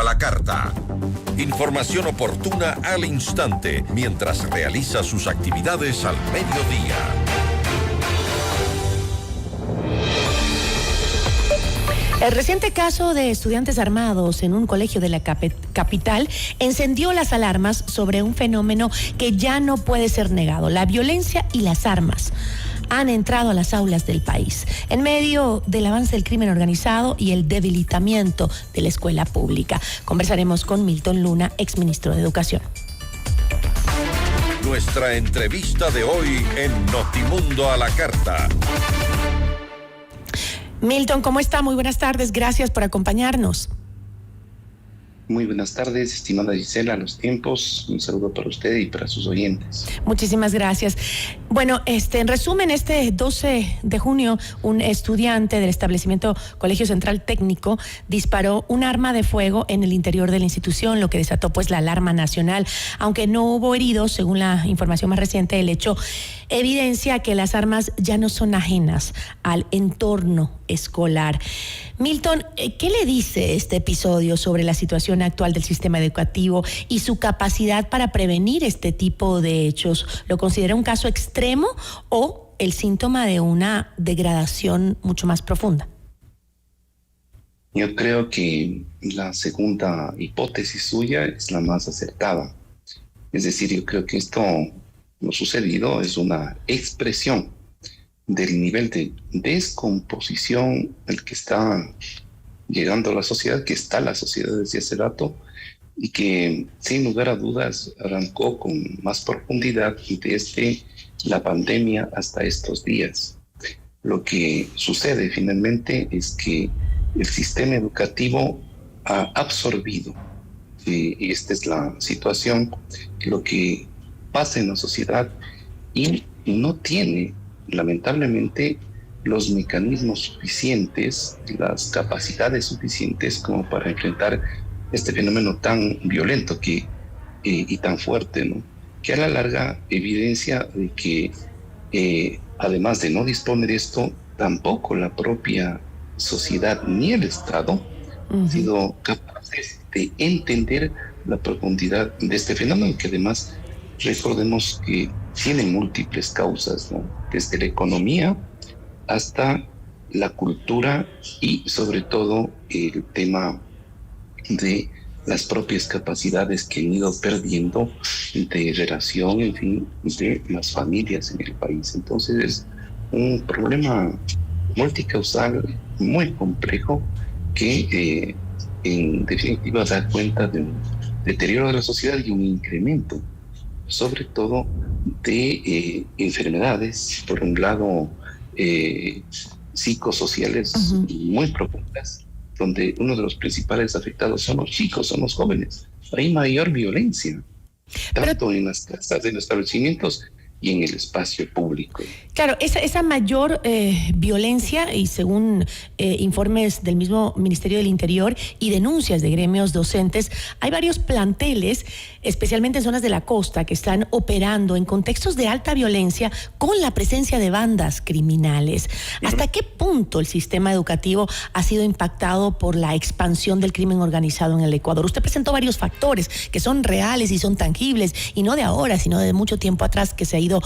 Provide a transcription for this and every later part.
la carta. Información oportuna al instante mientras realiza sus actividades al mediodía. El reciente caso de estudiantes armados en un colegio de la capital encendió las alarmas sobre un fenómeno que ya no puede ser negado: la violencia y las armas han entrado a las aulas del país en medio del avance del crimen organizado y el debilitamiento de la escuela pública. Conversaremos con Milton Luna, exministro de Educación. Nuestra entrevista de hoy en Notimundo a la Carta. Milton, ¿cómo está? Muy buenas tardes, gracias por acompañarnos. Muy buenas tardes, estimada Gisela, a los tiempos. Un saludo para usted y para sus oyentes. Muchísimas gracias. Bueno, en resumen, este 12 de junio, un estudiante del establecimiento Colegio Central Técnico disparó un arma de fuego en el interior de la institución, lo que desató pues la alarma nacional. Aunque no hubo heridos, según la información más reciente, el hecho evidencia que las armas ya no son ajenas al entorno escolar. Milton, ¿qué le dice este episodio sobre la situación actual del sistema educativo y su capacidad para prevenir este tipo de hechos? ¿Lo considera un caso extremo o el síntoma de una degradación mucho más profunda? Yo creo que la segunda hipótesis suya es la más acertada. Es decir, yo creo que lo sucedido es una expresión del nivel de descomposición al que está llegando la sociedad, que está la sociedad desde hace rato, y que sin lugar a dudas arrancó con más profundidad desde la pandemia hasta estos días. Lo que sucede finalmente es que el sistema educativo ha absorbido, y esta es la situación, lo que pasa en la sociedad, y no tiene lamentablemente los mecanismos suficientes, las capacidades suficientes como para enfrentar este fenómeno tan violento y tan fuerte, ¿no? Que a la larga evidencia de que además de no disponer esto, tampoco la propia sociedad ni el Estado han sido capaces de entender la profundidad de este fenómeno, que además recordemos que tiene múltiples causas, ¿no? Desde la economía hasta la cultura y sobre todo el tema de las propias capacidades que han ido perdiendo de relación, en fin, de las familias en el país. Entonces es un problema multicausal muy complejo que en definitiva da cuenta de un deterioro de la sociedad y un incremento sobre todo de enfermedades, por un lado psicosociales muy profundas, donde uno de los principales afectados son los chicos, son los jóvenes. Hay mayor violencia, tanto en las casas, en los establecimientos y en el espacio público. Claro, esa mayor violencia, y según informes del mismo Ministerio del Interior y denuncias de gremios docentes, hay varios planteles, especialmente en zonas de la costa, que están operando en contextos de alta violencia con la presencia de bandas criminales. ¿Hasta qué punto el sistema educativo ha sido impactado por la expansión del crimen organizado en el Ecuador? Usted presentó varios factores que son reales y son tangibles, y no de ahora, sino de mucho tiempo atrás, que se ha ido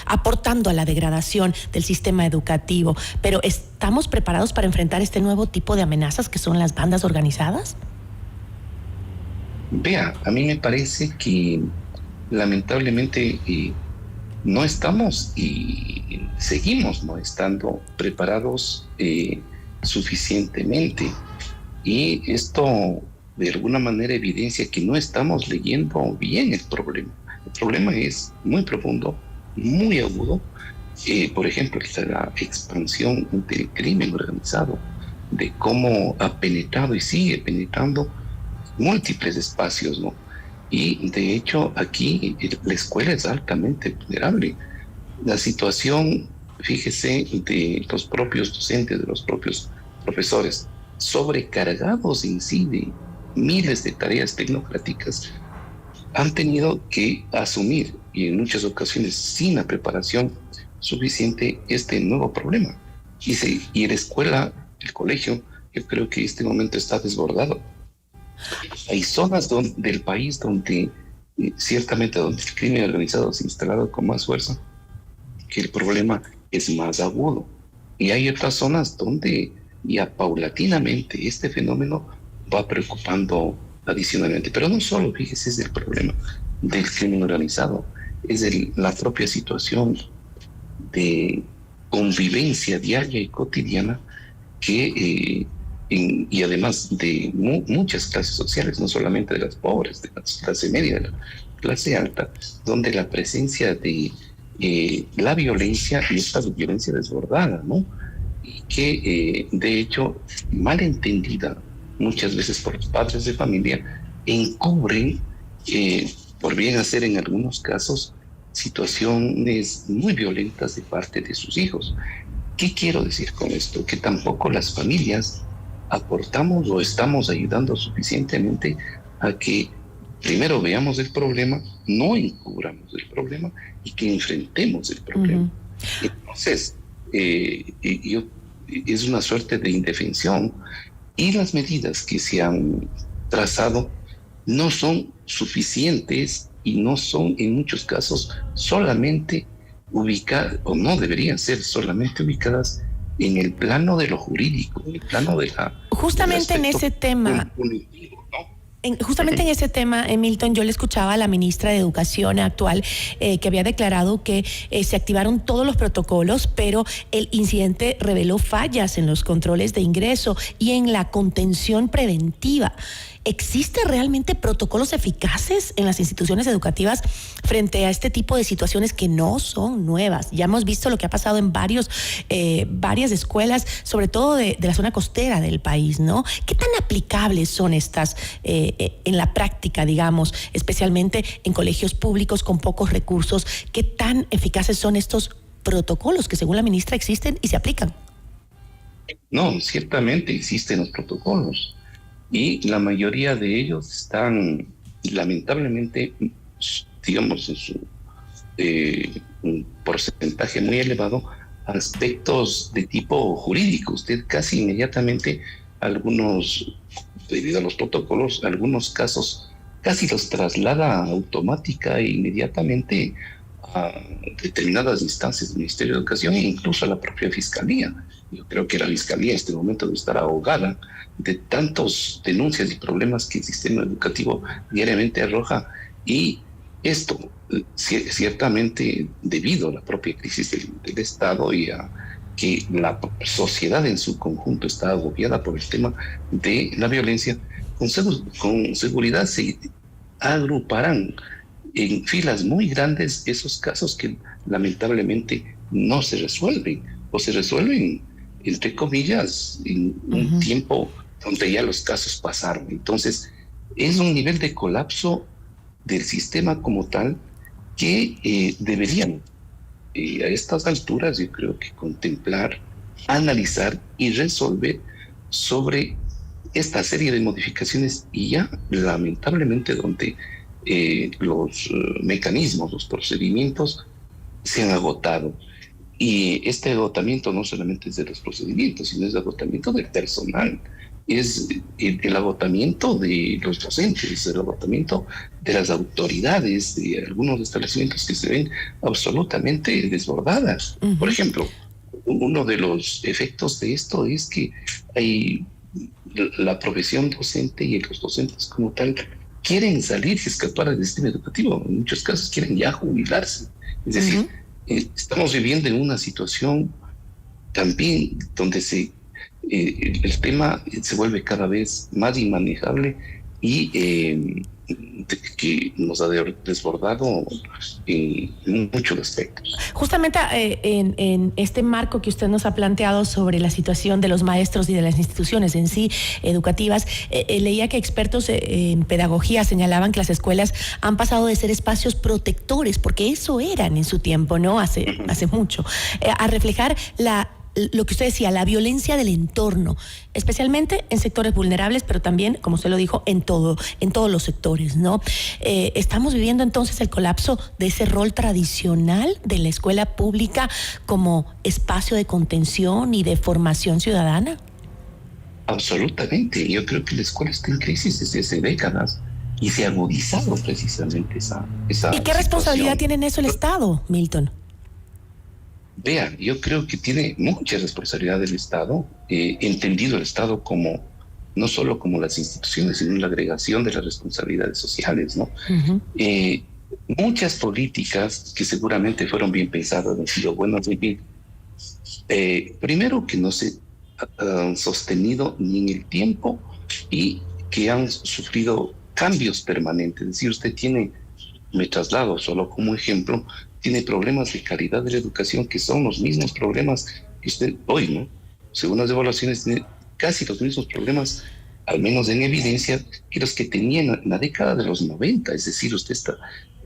aportando a la degradación del sistema educativo. Pero ¿estamos preparados para enfrentar este nuevo tipo de amenazas que son las bandas organizadas? Vea, a mí me parece que lamentablemente no estamos y seguimos no estando preparados suficientemente, y esto de alguna manera evidencia que no estamos leyendo bien el problema. El problema es muy profundo, muy agudo. Por ejemplo, la expansión del crimen organizado, de cómo ha penetrado y sigue penetrando múltiples espacios, ¿no? Y de hecho aquí la escuela es altamente vulnerable. La situación, fíjese, de los propios docentes, de los propios profesores, sobrecargados en sí de miles de tareas tecnocráticas, han tenido que asumir, y en muchas ocasiones sin la preparación suficiente, este nuevo problema. Y la escuela, el colegio, yo creo que en este momento está desbordado. Hay zonas del país donde ciertamente donde el crimen organizado se ha instalado con más fuerza, que el problema es más agudo. Y hay otras zonas donde ya paulatinamente este fenómeno va preocupando adicionalmente. Pero no solo, fíjese, es el problema del crimen organizado, es la propia situación de convivencia diaria y cotidiana que, y además de muchas clases sociales, no solamente de las pobres, de la clase media, de la clase alta, donde la presencia de la violencia y esta violencia desbordada, ¿no? Y que de hecho, mal entendida muchas veces por los padres de familia, encubren, por bien hacer en algunos casos, situaciones muy violentas de parte de sus hijos. ¿Qué quiero decir con esto? Que tampoco las familias aportamos o estamos ayudando suficientemente a que primero veamos el problema, no encubramos el problema y que enfrentemos el problema. Entonces, es una suerte de indefensión y las medidas que se han trazado no son suficientes y no son en muchos casos solamente ubicadas, o no deberían ser solamente ubicadas en el plano de lo jurídico, en el plano de la... Justamente en ese tema... Justamente en ese tema, Milton, yo le escuchaba a la ministra de Educación actual que había declarado que se activaron todos los protocolos, pero el incidente reveló fallas en los controles de ingreso y en la contención preventiva. ¿Existen realmente protocolos eficaces en las instituciones educativas frente a este tipo de situaciones que no son nuevas? Ya hemos visto lo que ha pasado en varias escuelas, sobre todo de la zona costera del país, ¿no? ¿Qué tan aplicables son estas en la práctica, digamos, especialmente en colegios públicos con pocos recursos? ¿Qué tan eficaces son estos protocolos que, según la ministra, existen y se aplican? No, ciertamente existen los protocolos. Y la mayoría de ellos están, lamentablemente, digamos, en un porcentaje muy elevado, aspectos de tipo jurídico. Usted casi inmediatamente, debido a los protocolos, algunos casos casi los traslada automática e inmediatamente a determinadas instancias del Ministerio de Educación e incluso a la propia Fiscalía. Yo creo que la Fiscalía en este momento debe estar ahogada de tantas denuncias y problemas que el sistema educativo diariamente arroja, y esto ciertamente debido a la propia crisis del Estado y a que la sociedad en su conjunto está agobiada por el tema de la violencia. Con seguridad se agruparán en filas muy grandes esos casos que lamentablemente no se resuelven o se resuelven entre comillas en un tiempo donde ya los casos pasaron. Entonces es un nivel de colapso del sistema como tal que deberían a estas alturas, yo creo que contemplar, analizar y resolver sobre esta serie de modificaciones, y ya lamentablemente donde los mecanismos, los procedimientos se han agotado. Y este agotamiento no solamente es de los procedimientos, sino es el agotamiento del personal, es el agotamiento de los docentes, el agotamiento de las autoridades, de algunos establecimientos que se ven absolutamente desbordadas. Por ejemplo, uno de los efectos de esto es que hay la profesión docente y los docentes como tal quieren salir y escapar del sistema educativo. En muchos casos quieren ya jubilarse. Es decir, estamos viviendo en una situación también donde el tema se vuelve cada vez más inmanejable y que nos ha desbordado en muchos aspectos. Justamente en este marco que usted nos ha planteado sobre la situación de los maestros y de las instituciones en sí educativas, leía que expertos en pedagogía señalaban que las escuelas han pasado de ser espacios protectores, porque eso eran en su tiempo, ¿no? Hace mucho, a reflejar lo que usted decía, la violencia del entorno, especialmente en sectores vulnerables, pero también, como usted lo dijo, en todos los sectores, ¿no? Estamos viviendo entonces el colapso de ese rol tradicional de la escuela pública como espacio de contención y de formación ciudadana. Absolutamente. Yo creo que la escuela está en crisis desde hace décadas y se ha agudizado precisamente esa ¿Y qué responsabilidad situación. tiene en eso el Estado, Milton? Vea, yo creo que tiene mucha responsabilidad del Estado, entendido el Estado como no solo como las instituciones, sino la agregación de las responsabilidades sociales, ¿no? Ujú. Muchas políticas que seguramente fueron bien pensadas han sido buenas, muy bien. Primero que no se han sostenido ni en el tiempo y que han sufrido cambios permanentes. Es decir, usted tiene, me traslado solo como ejemplo, tiene problemas de calidad de la educación que son los mismos problemas que usted hoy, ¿no? Según las evaluaciones, tiene casi los mismos problemas, al menos en evidencia, que los que tenían en la década de los 90. Es decir, usted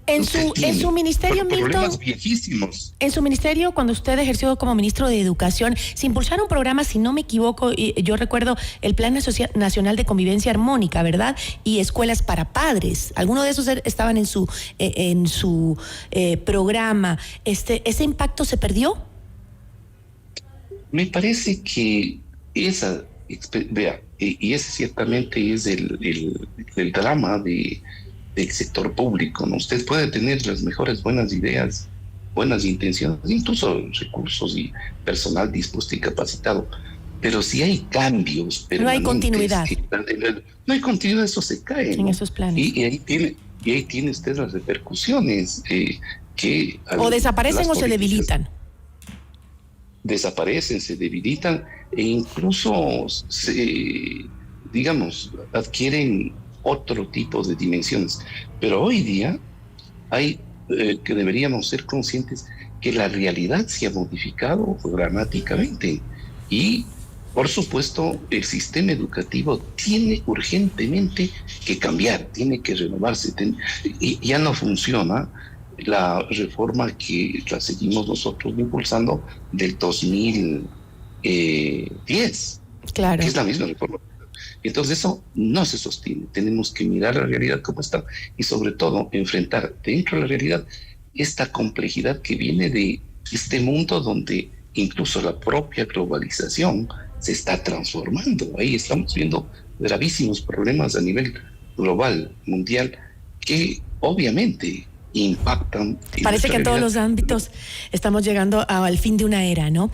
En su tiene ministerio, problemas Milton, viejísimos. en su ministerio, cuando usted ejerció como ministro de Educación, se impulsaron programas, si no me equivoco, y yo recuerdo el Plan Nacional de Convivencia Armónica, ¿verdad? Y escuelas para padres. Algunos de esos estaban en su programa. ¿Ese impacto se perdió? Me parece que vea, y ese ciertamente es el drama del sector público, ¿no? Usted puede tener las mejores buenas ideas, buenas intenciones, incluso recursos y personal dispuesto y capacitado, pero si hay cambios No hay permanentes, continuidad no hay continuidad, eso se cae, en ¿no? esos planes. Y ahí tiene usted las repercusiones que O desaparecen o se debilitan. desaparecen, se debilitan e incluso digamos, adquieren otro tipo de dimensiones. Pero hoy día hay que deberíamos ser conscientes que la realidad se ha modificado dramáticamente y, por supuesto, el sistema educativo tiene urgentemente que cambiar, tiene que renovarse. Y ya no funciona la reforma que la seguimos nosotros impulsando del 2010, Claro. que es la misma reforma. Entonces eso no se sostiene. Tenemos que mirar la realidad como está y sobre todo enfrentar dentro de la realidad esta complejidad que viene de este mundo donde incluso la propia globalización se está transformando. Ahí estamos viendo gravísimos problemas a nivel global, mundial, que obviamente impactan. Parece que en todos los ámbitos estamos llegando al fin de una era, ¿no?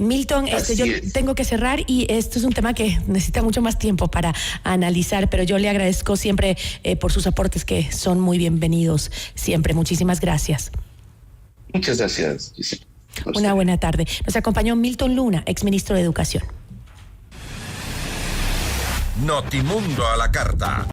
Milton, yo tengo que cerrar y esto es un tema que necesita mucho más tiempo para analizar, pero yo le agradezco siempre por sus aportes que son muy bienvenidos siempre. Muchísimas gracias. Muchas gracias. Una buena tarde. Nos acompañó Milton Luna, exministro de Educación. Notimundo a la carta.